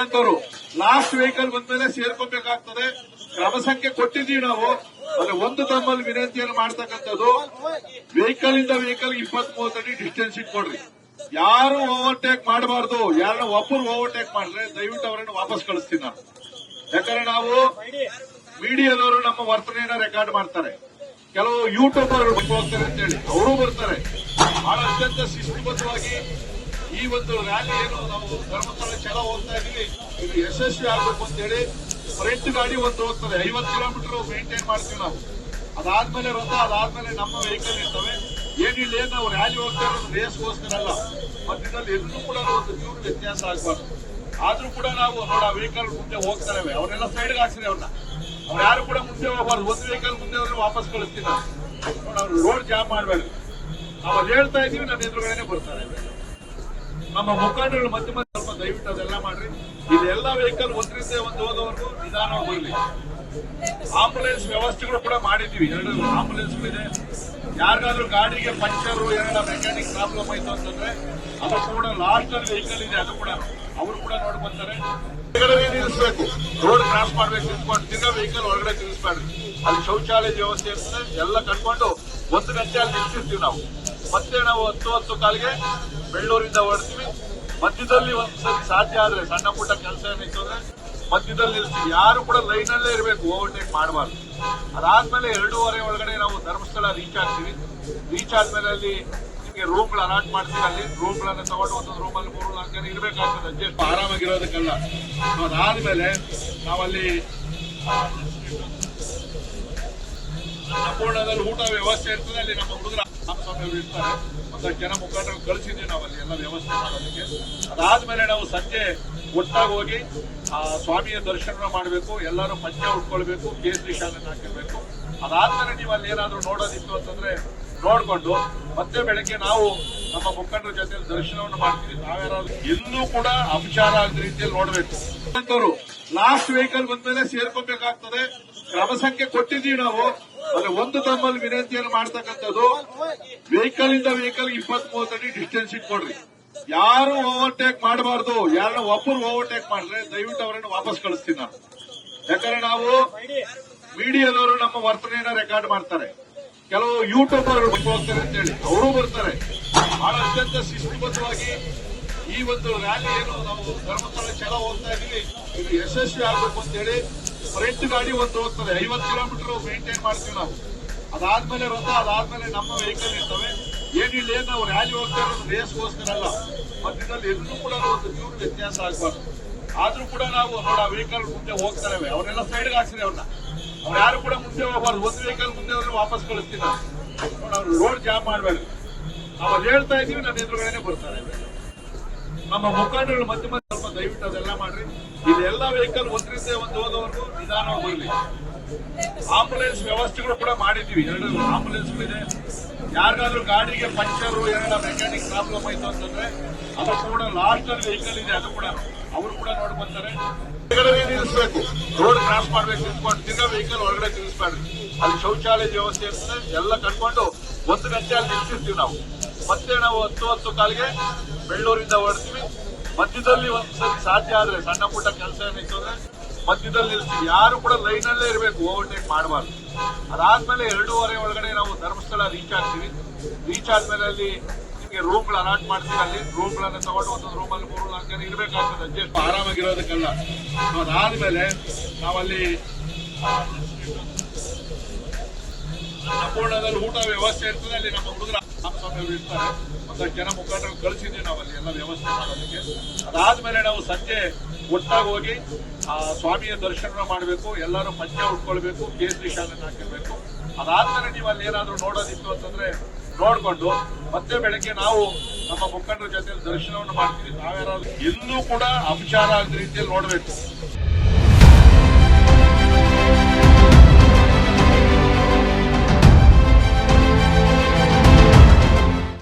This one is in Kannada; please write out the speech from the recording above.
ಅಂತವ್ರು ಲಾಸ್ಟ್ ವೆಹಿಕಲ್ ಬಂದ್ಮೇಲೆ ಸೇರ್ಕೋಬೇಕಾಗ್ತದೆ. ಕ್ರಮ ಸಂಖ್ಯೆ ಕೊಟ್ಟಿದ್ದೀವಿ ನಾವು. ಅದ್ರ ಒಂದು ತಮ್ಮಲ್ಲಿ ವಿನಂತಿಯನ್ನು ಮಾಡ್ತಕ್ಕಂಥದ್ದು, ವೆಹಿಕಲ್ ಇಂದ ವೆಹಿಕಲ್ 20-30 ಅಡಿ ಡಿಸ್ಟೆನ್ಸ್ ಇಟ್ಕೊಡ್ರಿ. ಯಾರು ಓವರ್ಟೇಕ್ ಮಾಡಬಾರ್ದು. ಯಾರನ್ನ ಒಬ್ಬರು ಓವರ್ಟೇಕ್ ಮಾಡಿದ್ರೆ ದಯವಿಟ್ಟು ಅವರನ್ನು ವಾಪಸ್ ಕಳಿಸ್ತೀನಿ ನಾನು. ಯಾಕಂದ್ರೆ ನಾವು ಮೀಡಿಯಾದವರು ನಮ್ಮ ವರ್ತನೆಯನ್ನ ರೆಕಾರ್ಡ್ ಮಾಡ್ತಾರೆ. ಕೆಲವು ಯೂಟ್ಯೂಬರ್ ಹೋಗ್ತಾರೆ ಅಂತ ಹೇಳಿ ಅವರು ಬರ್ತಾರೆ. ಬಹಳ ಅತ್ಯಂತ ಶಿಸ್ತುಬದ್ಧವಾಗಿ ಈ ಒಂದು ರ್ಯಾಲಿ ಏನು ನಾವು ಧರ್ಮಸ್ಥಳ ಚಲೋ ಹೋಗ್ತಾ ಇದೀವಿ, ಇದು ಯಶಸ್ವಿ ಆಗಬೇಕು ಅಂತ ಹೇಳಿ ಫ್ರಂಟ್ ಗಾಡಿ ಒಂದು ಹೋಗ್ತದೆ. 50 ಕಿಲೋಮೀಟರ್ ಮೇಂಟೈನ್ ಮಾಡ್ತೀವಿ ನಾವು. ಅದಾದ್ಮೇಲೆ ರಥ, ಅದಾದ್ಮೇಲೆ ನಮ್ಮ ವೆಹಿಕಲ್ ಇರ್ತವೆ. ಏನಿಲ್ಲ, ನಾವು ರ್ಯಾಲಿ ಹೋಗ್ತಾ ಇರೋದು ರೇಸ್ಗೋಸ್ಕರ ಅಲ್ಲ. ಮಧ್ಯದಲ್ಲಿ ಎಲ್ಲೂ ಕೂಡ ಒಂದು ಚೂರು ವ್ಯತ್ಯಾಸ ಆಗಬಾರ್ದು. ಆದ್ರೂ ಕೂಡ ನಾವು ನೋಡ ವೆಹಿಕಲ್ ಮುಂದೆ ಹೋಗ್ತಾರೆ, ಅವರೆಲ್ಲ ಸೈಡ್ಗೆ ಹಾಕ್ಸಿರಿ. ಅವ್ರನ್ನ ಅವ್ರು ಯಾರು ಕೂಡ ಮುಂದೆ ಹೋಗಬಾರ್ದು. ಒಂದು ವೆಹಿಕಲ್ ಮುಂದೆ ಹೋದ್ರೆ ವಾಪಸ್ ಕಳಿಸ್ತೀನಿ ನಾನು. ಅವ್ರು ರೋಡ್ ಜಾಮ್ ಮಾಡಬೇಡ್ರಿ. ನಾವು ಅಲ್ಲಿ ಹೇಳ್ತಾ ಇದೀವಿ, ನನ್ನ ಎದುರುಗಡೆನೆ ಬರ್ತಾರೆ. ನಮ್ಮ ಮುಖಂಡರು ಮಧ್ಯ ಮಧ್ಯೆ ಸ್ವಲ್ಪ ದಯವಿಟ್ಟು ಅದೆಲ್ಲ ಮಾಡ್ರಿ. ಇದೆಲ್ಲ ವೆಹಿಕಲ್ ಒಂದರಿಂದ ಒಂದು ಹೋದವರೆಗೂ ನಿಧಾನವಾಗಿ ಬರಲಿ. ಆಂಬುಲೆನ್ಸ್ ವ್ಯವಸ್ಥೆಗಳು ಕೂಡ ಮಾಡಿದ್ವಿ. 2 ಆಂಬುಲೆನ್ಸ್ಗಳಿದೆ. ಯಾರಿಗಾದ್ರೂ ಗಾಡಿಗೆ ಪಂಚರ್, ಏನಾರ ಮೆಕ್ಯಾನಿಕ್ ಪ್ರಾಬ್ಲಮ್ ಆಯ್ತು ಅಂತಂದ್ರೆ ಅದು ಕೂಡ ಲಾಸ್ಟ್ ಅಲ್ಲಿ ವೆಹಿಕಲ್ ಇದೆ, ಅದು ಕೂಡ ಅವರು ಕೂಡ ನೋಡಿ ಬರ್ತಾರೆ. ಹೊರಗಡೆ ನಿಲ್ಲಿಸಬೇಕು, ರೋಡ್ ಕ್ರಾಸ್ ಮಾಡ್ಬೇಕು, ನಿಂತ್ಕೊಂಡು ತಿರ್ಗಾ ವೆಹಿಕಲ್ ಹೊರಗಡೆ ತಿನ್ನಿಸ್ಬೇಡ್ರಿ. ಅಲ್ಲಿ ಶೌಚಾಲಯದ ವ್ಯವಸ್ಥೆ ಇರ್ತದೆ, ಎಲ್ಲ ಕಟ್ಕೊಂಡು 1 ಗಂಟೆ ಅಲ್ಲಿ ನಿಲ್ಸಿರ್ತೀವಿ ನಾವು. ಮತ್ತೆ ನಾವು 10 ಕಾಲಿಗೆ ಬೆಳ್ಳೂರಿಂದ ಹೊರಡ್ತೀವಿ. ಮಧ್ಯದಲ್ಲಿ ಒಂದ್ಸರಿ ಸಾಧ್ಯ ಆದ್ರೆ ಸಣ್ಣ ಪುಟ್ಟ ಕೆಲಸ ಏನಿತ್ತು ಅಂದ್ರೆ ಮಧ್ಯದಲ್ಲಿ ನಿಲ್ಸ್ತೀವಿ. ಯಾರು ಕೂಡ ಲೈನ್ ಅಲ್ಲೇ ಇರಬೇಕು, ಓವರ್ಟೇಕ್ ಮಾಡಬಾರ್ದು. ಅದಾದ್ಮೇಲೆ 2:30 ಒಳಗಡೆ ನಾವು ಧರ್ಮಸ್ಥಳ ರೀಚ್ ಆಗ್ತೀವಿ. ರೀಚ್ ಆದ್ಮೇಲೆ ಅಲ್ಲಿ ನಿಮಗೆ ರೂಮ್ಗಳು ಅಲಾಟ್ ಮಾಡ್ತೀವಿ. ಅಲ್ಲಿ ರೂಮ್ಗಳನ್ನ ತಗೊಂಡು ಒಂದೊಂದು ರೂಮಲ್ಲಿ 3-4 ಜನ ಇರಬೇಕಾಗ್ತದೆ, ಅಡ್ಜಸ್ಟ್ ಆರಾಮಾಗಿರೋದಕ್ಕಲ್ಲ. ಅದಾದ್ಮೇಲೆ ನಾವಲ್ಲಿ ಸಂಪೂರ್ಣದಲ್ಲಿ ಊಟ ವ್ಯವಸ್ಥೆ ಇರ್ತದೆ. ಅಲ್ಲಿ ನಮ್ಮ ಹುಡುಗರ ಸ್ವಾಮಿಯವರು ಇರ್ತಾರೆ. ಒಂದಷ್ಟು ಜನ ಮುಖಂಡರು ಕಳಿಸಿದ್ವಿ ನಾವು ಅಲ್ಲಿ ಎಲ್ಲ ವ್ಯವಸ್ಥೆ ಮಾಡೋದಕ್ಕೆ. ಅದಾದ್ಮೇಲೆ ನಾವು ಸಂಜೆ ಒಟ್ಟಾಗಿ ಹೋಗಿ ಆ ಸ್ವಾಮಿಯ ದರ್ಶನ ಮಾಡಬೇಕು. ಎಲ್ಲರೂ ಪಂಚ ಉಟ್ಕೊಳ್ಬೇಕು, ಕೇಸರಿ ಶಾಲೆಯನ್ನು ಹಾಕಿರ್ಬೇಕು. ಅದಾದ್ಮೇಲೆ ನೀವು ಅಲ್ಲಿ ಏನಾದ್ರೂ ನೋಡೋದಿತ್ತು ಅಂತಂದ್ರೆ ನೋಡ್ಕೊಂಡು ಮತ್ತೆ ಬೆಳಗ್ಗೆ ನಾವು ನಮ್ಮ ಮುಖಂಡರ ಜೊತೆ ದರ್ಶನವನ್ನು ಮಾಡ್ತೀವಿ. ನಾವ್ಯಾರಾದ್ರೂ ಎಲ್ಲೂ ಕೂಡ ಅಪಚಾರ ಆಗದ ರೀತಿಯಲ್ಲಿ ನೋಡ್ಬೇಕು ಅಂತವ್ರು ಲಾಸ್ಟ್ ವೆಹಿಕಲ್ ಬಂದ್ಮೇಲೆ ಸೇರ್ಕೋಬೇಕಾಗ್ತದೆ. ಕ್ರಮ ಸಂಖ್ಯೆ ಕೊಟ್ಟಿದ್ದೀವಿ ನಾವು. ಅದ್ರ ಒಂದು ತಮ್ಮಲ್ಲಿ ವಿನಂತಿಯನ್ನು ಮಾಡ್ತಕ್ಕಂಥದ್ದು, ವೆಹಿಕಲ್ ಇಂದ ವೆಹಿಕಲ್ 20-30 ಅಡಿ ಡಿಸ್ಟೆನ್ಸ್ ಇಟ್ಕೊಡ್ರಿ. ಯಾರು ಓವರ್ಟೇಕ್ ಮಾಡಬಾರ್ದು. ಯಾರನ್ನ ಒಬ್ಬರು ಓವರ್ಟೇಕ್ ಮಾಡಿದ್ರೆ ದಯವಿಟ್ಟು ಅವರನ್ನು ವಾಪಸ್ ಕಳಿಸ್ತೀನಿ ನಾನು. ಯಾಕಂದ್ರೆ ನಾವು ಮೀಡಿಯಾದವರು ನಮ್ಮ ವರ್ತನೆಯನ್ನ ರೆಕಾರ್ಡ್ ಮಾಡ್ತಾರೆ. ಕೆಲವು ಯೂಟ್ಯೂಬರ್ ಹೋಗ್ತಾರೆ ಅಂತ ಹೇಳಿ ಅವರು ಬರ್ತಾರೆ. ಬಹಳ ಅತ್ಯಂತ ಶಿಸ್ತುಬದ್ಧವಾಗಿ ಈ ಒಂದು ರ್ಯಾಲಿ ಏನು ನಾವು ಧರ್ಮಸ್ಥಳ ಚಲೋ ಹೋಗ್ತಾ ಇದೀವಿ, ಇದು ಯಶಸ್ವಿ ಆಗಬೇಕು ಅಂತ ಹೇಳಿ ಫ್ರಂಟ್ ಗಾಡಿ ಒಂದು ಹೋಗ್ತದೆ. 50 ಕಿಲೋಮೀಟರ್ ಮೇಂಟೈನ್ ಮಾಡ್ತೀವಿ ನಾವು. ಅದಾದ್ಮೇಲೆ ರಥ, ಅದಾದ್ಮೇಲೆ ನಮ್ಮ ವೆಹಿಕಲ್ ಇರ್ತವೆ. ಏನಿಲ್ಲ, ನಾವು ರ್ಯಾಲಿ ಹೋಗ್ತಾ ಇರೋದು ರೇಸ್ಗೋಸ್ಕರ ಅಲ್ಲ. ಮಧ್ಯದಲ್ಲಿ ಎಲ್ಲೂ ಕೂಡ ಒಂದು ಚೂರು ವ್ಯತ್ಯಾಸ ಆಗಬಾರ್ದು. ಆದ್ರೂ ಕೂಡ ನಾವು ನೋಡ ವೆಹಿಕಲ್ ಮುಂದೆ ಹೋಗ್ತಾರೆ, ಅವರೆಲ್ಲ ಸೈಡ್ಗೆ ಹಾಕ್ಸಿರಿ. ಅವ್ರನ್ನ ಅವ್ರು ಯಾರು ಕೂಡ ಮುಂದೆ ಹೋಗಬಾರ್ದು. ಒಂದು ವೆಹಿಕಲ್ ಮುಂದೆ ಹೋದ್ರೆ ವಾಪಸ್ ಕಳಿಸ್ತೀನಿ ನಾನು. ಅವ್ರು ರೋಡ್ ಜಾಮ್ ಮಾಡಬೇಡ್ರಿ. ನಾವು ಅಲ್ಲಿ ಹೇಳ್ತಾ ಇದೀವಿ, ನನ್ನ ಎದುರುಗಡೆನೆ ಬರ್ತಾರೆ. ನಮ್ಮ ಮುಖಂಡರು ಮಧ್ಯ ಮಧ್ಯೆ ಸ್ವಲ್ಪ ದಯವಿಟ್ಟು ಅದೆಲ್ಲ ಮಾಡ್ರಿ. ಇದೆಲ್ಲ ವೆಹಿಕಲ್ ಒಂದರಿಂದ ಒಂದು ಹೋದವರೆಗೂ ನಿಧಾನವಾಗಿ ಬರಲಿ. ಆಂಬುಲೆನ್ಸ್ ವ್ಯವಸ್ಥೆಗಳು ಕೂಡ ಮಾಡಿದ್ವಿ. 2 ಆಂಬುಲೆನ್ಸ್ಗಳಿದೆ. ಯಾರಿಗಾದ್ರೂ ಗಾಡಿಗೆ ಪಂಚರ್, ಏನಾರ ಮೆಕ್ಯಾನಿಕ್ ಪ್ರಾಬ್ಲಮ್ ಆಯ್ತು ಅಂತಂದ್ರೆ ಅದು ಕೂಡ ಲಾಸ್ಟ್ ಅಲ್ಲಿ ವೆಹಿಕಲ್ ಇದೆ, ಅದು ಕೂಡ ಅವರು ಕೂಡ ನೋಡಿ ಬರ್ತಾರೆ. ಹೊರಗಡೆ ನಿಲ್ಲಿಸಬೇಕು, ರೋಡ್ ಕ್ರಾಸ್ ಮಾಡ್ಬೇಕು, ನಿಂತ್ಕೊಂಡು ತಿರ್ಗಾ ವೆಹಿಕಲ್ ಹೊರಗಡೆ ತಿನ್ನಿಸ್ಬೇಡ್ರಿ. ಅಲ್ಲಿ ಶೌಚಾಲಯದ ವ್ಯವಸ್ಥೆ ಇರ್ತದೆ, ಎಲ್ಲ ಕಟ್ಕೊಂಡು 1 ಗಂಟೆ ಅಲ್ಲಿ ನಿಲ್ಸಿರ್ತೀವಿ ನಾವು. ಮತ್ತೆ ನಾವು 10 ಕಾಲಿಗೆ ಬೆಳ್ಳೂರಿಂದ ಹೊರಡ್ತೀವಿ. ಮಧ್ಯದಲ್ಲಿ ಒಂದ್ಸರಿ ಸಾಧ್ಯ ಆದ್ರೆ ಸಣ್ಣ ಪುಟ್ಟ ಕೆಲಸ ಏನಿತ್ತು ಅಂದ್ರೆ ಮಧ್ಯದಲ್ಲಿ ನಿಲ್ಸ್ತೀವಿ. ಯಾರು ಕೂಡ ಲೈನ್ ಅಲ್ಲೇ ಇರಬೇಕು, ಓವರ್ಟೇಕ್ ಮಾಡಬಾರ್ದು. ಅದಾದ್ಮೇಲೆ 2:30 ಒಳಗಡೆ ನಾವು ಧರ್ಮಸ್ಥಳ ರೀಚ್ ಆಗ್ತೀವಿ. ರೀಚ್ ಆದ್ಮೇಲೆ ಅಲ್ಲಿ ನಿಮಗೆ ರೂಮ್ಗಳು ಅಲಾಟ್ ಮಾಡ್ತೀವಿ. ಅಲ್ಲಿ ರೂಮ್ಗಳನ್ನ ತಗೊಂಡು ಒಂದೊಂದು ರೂಮಲ್ಲಿ 3-4 ಜನ ಇರಬೇಕಾಗ್ತದೆ, ಅಡ್ಜಸ್ಟ್ ಆರಾಮಾಗಿರೋದಕ್ಕಲ್ಲ. ಅದಾದ್ಮೇಲೆ ನಾವಲ್ಲಿ ಸಂಪೂರ್ಣದಲ್ಲಿ ಊಟ ವ್ಯವಸ್ಥೆ ಇರ್ತದೆ. ಅಲ್ಲಿ ನಮ್ಮ ಹುಡುಗರ ಸ್ವಾಮಿಯವರು ಇರ್ತಾರೆ. ಒಂದಷ್ಟು ಜನ ಮುಖಂಡರು ಕಳಿಸಿದ್ವಿ ನಾವು ಅಲ್ಲಿ ಎಲ್ಲ ವ್ಯವಸ್ಥೆ ಮಾಡೋದಕ್ಕೆ. ಅದಾದ್ಮೇಲೆ ನಾವು ಸಂಜೆ ಒಟ್ಟಾಗಿ ಹೋಗಿ ಆ ಸ್ವಾಮಿಯ ದರ್ಶನ ಮಾಡಬೇಕು. ಎಲ್ಲರೂ ಪಂಚ ಉಟ್ಕೊಳ್ಬೇಕು, ಕೇಸರಿ ಶಾಲೆಯನ್ನು ಹಾಕಿರ್ಬೇಕು. ಅದಾದ್ಮೇಲೆ ನೀವು ಅಲ್ಲಿ ಏನಾದ್ರೂ ನೋಡೋದಿತ್ತು ಅಂತಂದ್ರೆ ನೋಡ್ಕೊಂಡು ಮತ್ತೆ ಬೆಳಗ್ಗೆ ನಾವು ನಮ್ಮ ಮುಖಂಡರ ಜೊತೆ ದರ್ಶನವನ್ನು ಮಾಡ್ತೀವಿ. ನಾವ್ಯಾರಾದ್ರೂ ಎಲ್ಲೂ ಕೂಡ ಅಪಚಾರ ಆಗದ ರೀತಿಯಲ್ಲಿ ನೋಡ್ಬೇಕು.